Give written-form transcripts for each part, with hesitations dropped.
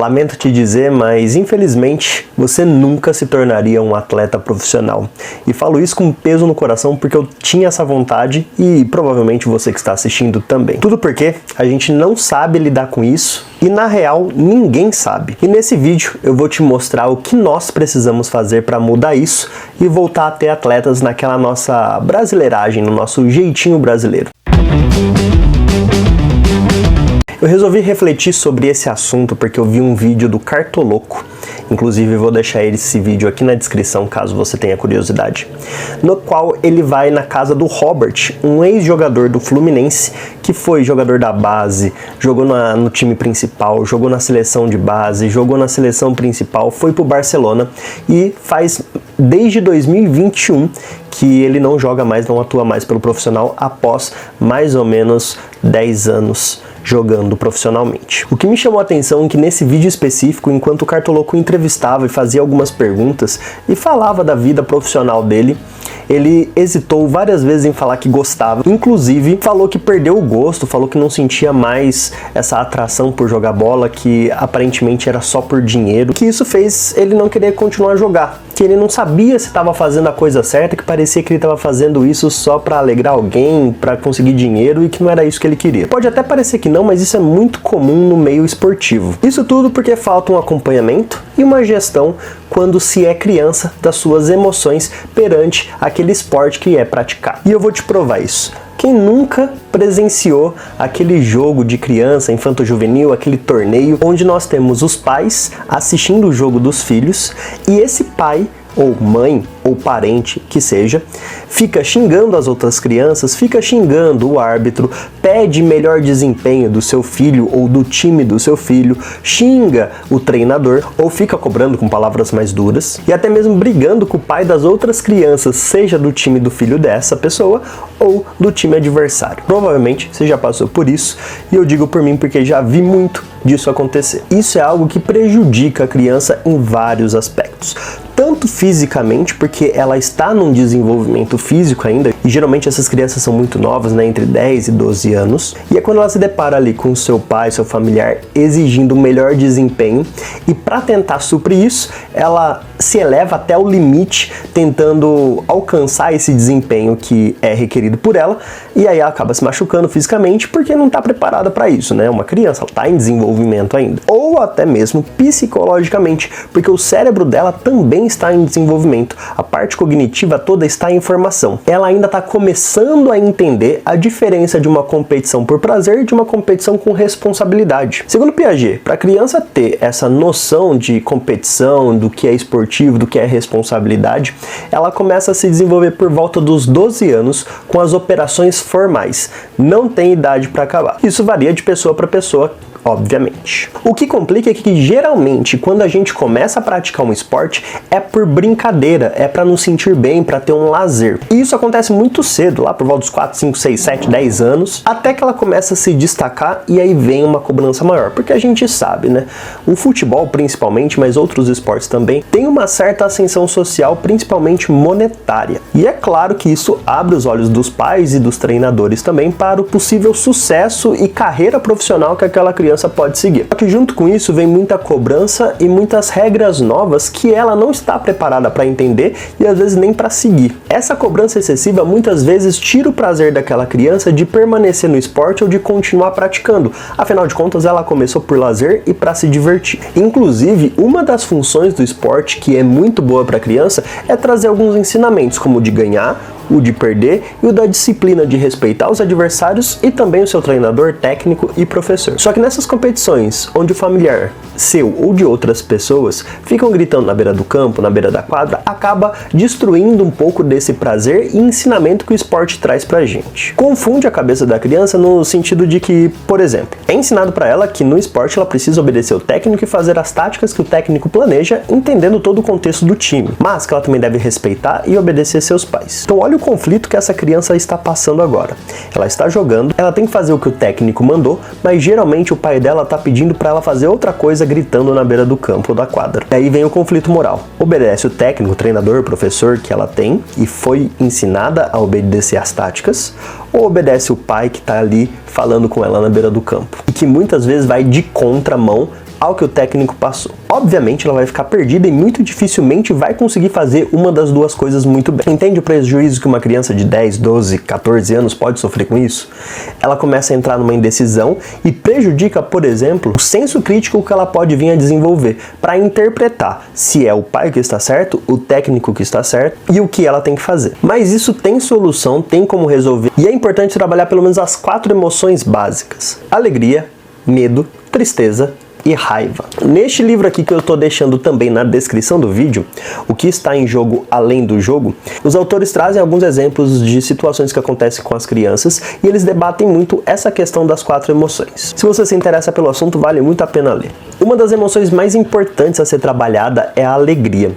Lamento te dizer, mas infelizmente você nunca se tornaria um atleta profissional. E falo isso com peso no coração porque eu tinha essa vontade e provavelmente você que está assistindo também. Tudo porque a gente não sabe lidar com isso e na real ninguém sabe. E nesse vídeo eu vou te mostrar o que nós precisamos fazer para mudar isso e voltar a ter atletas naquela nossa brasileiragem, no nosso jeitinho brasileiro. Eu resolvi refletir sobre esse assunto porque eu vi um vídeo do Cartoloco, inclusive vou deixar esse vídeo aqui na descrição caso você tenha curiosidade, no qual ele vai na casa do Robert, um ex-jogador do Fluminense, que foi jogador da base, jogou no time principal, jogou na seleção de base, jogou na seleção principal, foi pro Barcelona e faz desde 2021 que ele não joga mais, não atua mais pelo profissional após mais ou menos 10 anos jogando profissionalmente. O que me chamou a atenção é que nesse vídeo específico, enquanto o Cartoloco entrevistava e fazia algumas perguntas e falava da vida profissional dele, ele hesitou várias vezes em falar que gostava, inclusive falou que perdeu o gosto, falou que não sentia mais essa atração por jogar bola, que aparentemente era só por dinheiro, que isso fez ele não querer continuar a jogar, que ele não sabia se estava fazendo a coisa certa, que parecia que ele estava fazendo isso só para alegrar alguém, para conseguir dinheiro e que não era isso que ele queria. Pode até parecer que não, mas isso é muito comum no meio esportivo. Isso tudo porque falta um acompanhamento e uma gestão quando se é criança das suas emoções perante aquele esporte que é praticado. E eu vou te provar isso. Quem nunca presenciou aquele jogo de criança, infanto-juvenil, aquele torneio onde nós temos os pais assistindo o jogo dos filhos e esse pai ou mãe ou parente que seja, fica xingando as outras crianças, fica xingando o árbitro, pede melhor desempenho do seu filho ou do time do seu filho, xinga o treinador ou fica cobrando com palavras mais duras e até mesmo brigando com o pai das outras crianças, seja do time do filho dessa pessoa ou do time adversário. Provavelmente você já passou por isso e eu digo por mim porque já vi muito disso acontecer. Isso é algo que prejudica a criança em vários aspectos. Tanto fisicamente, porque ela está num desenvolvimento físico ainda, e geralmente essas crianças são muito novas, né, entre 10 e 12 anos, e é quando ela se depara ali com seu pai, seu familiar, exigindo um melhor desempenho, e para tentar suprir isso, ela se eleva até o limite, tentando alcançar esse desempenho que é requerido por ela, e aí ela acaba se machucando fisicamente, porque não está preparada para isso, né, uma criança, ela está em desenvolvimento ainda, ou até mesmo psicologicamente, porque o cérebro dela também está em desenvolvimento, a parte cognitiva toda está em formação. Ela ainda está começando a entender a diferença de uma competição por prazer e de uma competição com responsabilidade. Segundo Piaget, para a criança ter essa noção de competição, do que é esportivo, do que é responsabilidade, ela começa a se desenvolver por volta dos 12 anos com as operações formais. Não tem idade para acabar. Isso varia de pessoa para pessoa, obviamente. O que complica é que geralmente quando a gente começa a praticar um esporte é por brincadeira, é para nos sentir bem, para ter um lazer. E isso acontece muito cedo, lá por volta dos 4, 5, 6, 7, 10 anos, até que ela começa a se destacar e aí vem uma cobrança maior. Porque a gente sabe, né? O futebol principalmente, mas outros esportes também, tem uma certa ascensão social, principalmente monetária. E é claro que isso abre os olhos dos pais e dos treinadores também para o possível sucesso e carreira profissional que aquela criança pode seguir. Só que junto com isso vem muita cobrança e muitas regras novas que ela não está preparada para entender e às vezes nem para seguir. Essa cobrança excessiva muitas vezes tira o prazer daquela criança de permanecer no esporte ou de continuar praticando. Afinal de contas, ela começou por lazer e para se divertir. Inclusive, uma das funções do esporte que é muito boa para a criança é trazer alguns ensinamentos, como o de ganhar, o de perder e o da disciplina de respeitar os adversários e também o seu treinador, técnico e professor. Só que nessas competições, onde o familiar seu ou de outras pessoas ficam gritando na beira do campo, na beira da quadra, acaba destruindo um pouco desse prazer e ensinamento que o esporte traz pra gente. Confunde a cabeça da criança no sentido de que, por exemplo, é ensinado para ela que no esporte ela precisa obedecer o técnico e fazer as táticas que o técnico planeja, entendendo todo o contexto do time, mas que ela também deve respeitar e obedecer seus pais. Então olha o conflito que essa criança está passando agora. Ela está jogando, ela tem que fazer o que o técnico mandou, mas geralmente o pai dela está pedindo para ela fazer outra coisa gritando na beira do campo ou da quadra. E aí vem o conflito moral. Obedece o técnico, o treinador, o professor que ela tem e foi ensinada a obedecer as táticas, ou obedece o pai que está ali falando com ela na beira do campo e que muitas vezes vai de contramão ao que o técnico passou. Obviamente ela vai ficar perdida e muito dificilmente vai conseguir fazer uma das duas coisas muito bem. Entende o prejuízo que uma criança de 10, 12, 14 anos pode sofrer com isso? Ela começa a entrar numa indecisão e prejudica, por exemplo, o senso crítico que ela pode vir a desenvolver para interpretar se é o pai que está certo, o técnico que está certo e o que ela tem que fazer. Mas isso tem solução, tem como resolver e é importante trabalhar pelo menos as 4 emoções básicas: alegria, medo, tristeza e raiva. Neste livro aqui que eu estou deixando também na descrição do vídeo, O que está em jogo além do jogo, os autores trazem alguns exemplos de situações que acontecem com as crianças e eles debatem muito essa questão das 4 emoções. Se você se interessa pelo assunto, vale muito a pena ler. Uma das emoções mais importantes a ser trabalhada é a alegria.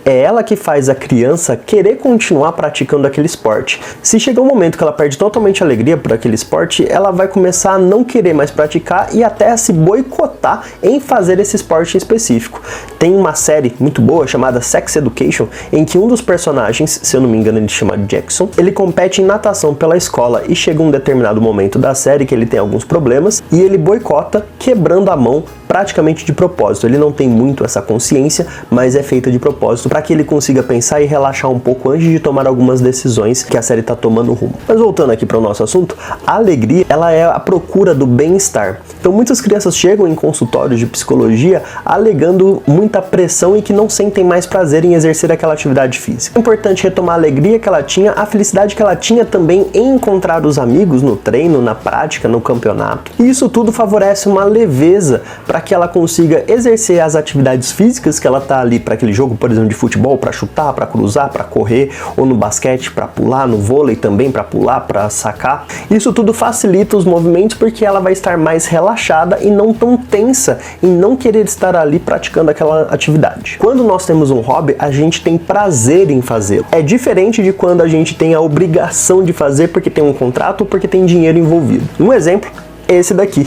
É ela que faz a criança querer continuar praticando aquele esporte. Se chegar um momento que ela perde totalmente a alegria por aquele esporte, ela vai começar a não querer mais praticar e até a se boicotar em fazer esse esporte em específico. Tem uma série muito boa chamada Sex Education, em que um dos personagens, se eu não me engano ele chama Jackson, ele compete em natação pela escola e chega um determinado momento da série que ele tem alguns problemas e ele boicota, quebrando a mão praticamente de propósito. Ele não tem muito essa consciência, mas é feita de propósito para que ele consiga pensar e relaxar um pouco antes de tomar algumas decisões que a série está tomando rumo. Mas voltando aqui para o nosso assunto, a alegria, ela é a procura do bem-estar. Então muitas crianças chegam em consultórios de psicologia alegando muita pressão e que não sentem mais prazer em exercer aquela atividade física. É importante retomar a alegria que ela tinha, a felicidade que ela tinha também em encontrar os amigos no treino, na prática, no campeonato. E isso tudo favorece uma leveza para que ela consiga exercer as atividades físicas que ela tá ali para aquele jogo, por exemplo, de futebol, para chutar, para cruzar, para correr, ou no basquete para pular, no vôlei também para pular, para sacar. Isso tudo facilita os movimentos porque ela vai estar mais relaxada e não tão tensa em não querer estar ali praticando aquela atividade. Quando nós temos um hobby, a gente tem prazer em fazê-lo. É diferente de quando a gente tem a obrigação de fazer porque tem um contrato ou porque tem dinheiro envolvido. Um exemplo é esse daqui.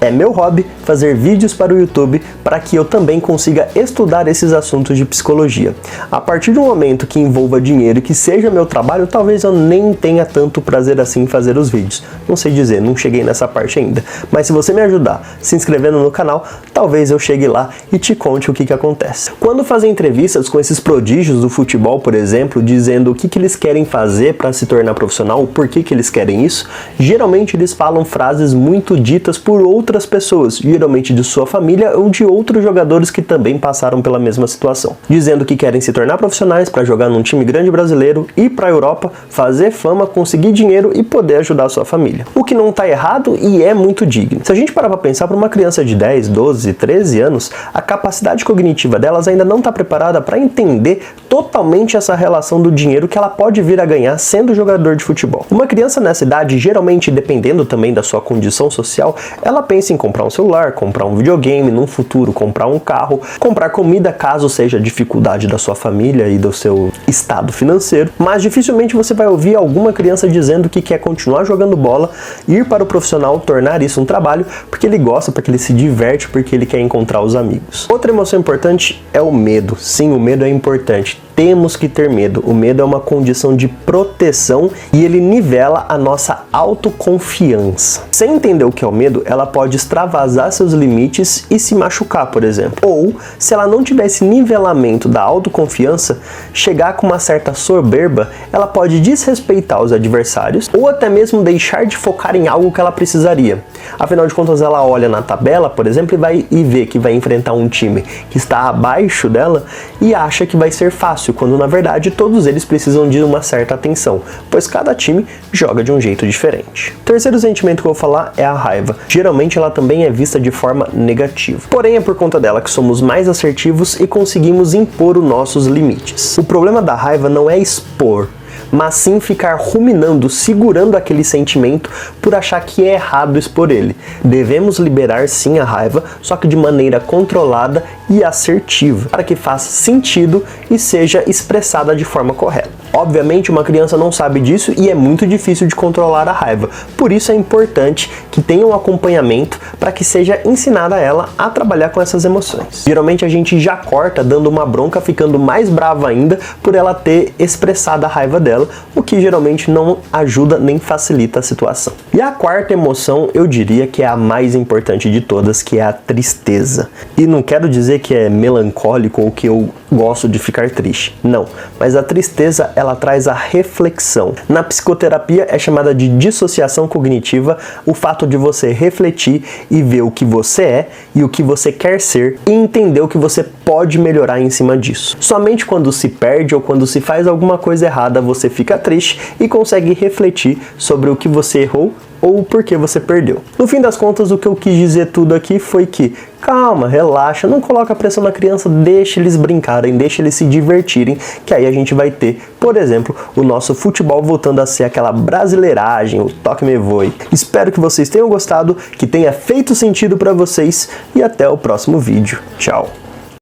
É meu hobby fazer vídeos para o YouTube para que eu também consiga estudar esses assuntos de psicologia. A partir do momento que envolva dinheiro e que seja meu trabalho, talvez eu nem tenha tanto prazer assim em fazer os vídeos. Não sei dizer, não cheguei nessa parte ainda. Mas se você me ajudar se inscrevendo no canal, talvez eu chegue lá e te conte o que acontece. Quando fazem entrevistas com esses prodígios do futebol, por exemplo, dizendo o que eles querem fazer para se tornar profissional, o porquê que eles querem isso, geralmente eles falam frases muito ditas por outras pessoas, geralmente de sua família ou de outros jogadores que também passaram pela mesma situação, dizendo que querem se tornar profissionais para jogar num time grande brasileiro, ir para a Europa, fazer fama, conseguir dinheiro e poder ajudar a sua família. O que não está errado e é muito digno. Se a gente parar para pensar, para uma criança de 10, 12, 13 anos, a capacidade cognitiva delas ainda não está preparada para entender totalmente essa relação do dinheiro que ela pode vir a ganhar sendo jogador de futebol. Uma criança nessa idade, geralmente dependendo também da sua condição social, ela pensa em comprar um celular, comprar um videogame, num futuro comprar um carro, comprar comida caso seja a dificuldade da sua família e do seu estado financeiro, mas dificilmente você vai ouvir alguma criança dizendo que quer continuar jogando bola, ir para o profissional, tornar isso um trabalho, porque ele gosta, porque ele se diverte, porque ele quer encontrar os amigos. Outra emoção importante é o medo. Sim, o medo é importante. Temos que ter medo. O medo é uma condição de proteção e ele nivela a nossa autoconfiança. Sem entender o que é o medo, ela pode extravasar seus limites e se machucar, por exemplo. Ou, se ela não tiver esse nivelamento da autoconfiança, chegar com uma certa soberba, ela pode desrespeitar os adversários ou até mesmo deixar de focar em algo que ela precisaria. Afinal de contas, ela olha na tabela, por exemplo, e vê que vai enfrentar um time que está abaixo dela e acha que vai ser fácil, quando na verdade todos eles precisam de uma certa atenção, pois cada time joga de um jeito diferente. O terceiro sentimento que eu vou falar é a raiva. Geralmente ela também é vista de forma negativa. Porém é por conta dela que somos mais assertivos e conseguimos impor os nossos limites. O problema da raiva não é expor, mas sim ficar ruminando, segurando aquele sentimento por achar que é errado expor ele. Devemos liberar sim a raiva, só que de maneira controlada e assertiva, para que faça sentido e seja expressada de forma correta. Obviamente, uma criança não sabe disso e é muito difícil de controlar a raiva. Por isso é importante que tenha um acompanhamento para que seja ensinada a ela a trabalhar com essas emoções. Geralmente a gente já corta dando uma bronca, ficando mais brava ainda por ela ter expressado a raiva dela, o que geralmente não ajuda nem facilita a situação. E a quarta emoção, eu diria que é a mais importante de todas, que é a tristeza. E não quero dizer que é melancólico ou que eu gosto de ficar triste. Não, mas a tristeza ela traz a reflexão. Na psicoterapia é chamada de dissociação cognitiva, o fato de você refletir e ver o que você é e o que você quer ser e entender o que você pode melhorar em cima disso. Somente quando se perde ou quando se faz alguma coisa errada você fica triste e consegue refletir sobre o que você errou ou por que você perdeu. No fim das contas, o que eu quis dizer tudo aqui foi que calma, relaxa, não coloca pressão na criança, deixa eles brincarem, deixa eles se divertirem, que aí a gente vai ter, por exemplo, o nosso futebol voltando a ser aquela brasileiragem, o toque me voe. Espero que vocês tenham gostado, que tenha feito sentido para vocês e até o próximo vídeo. Tchau!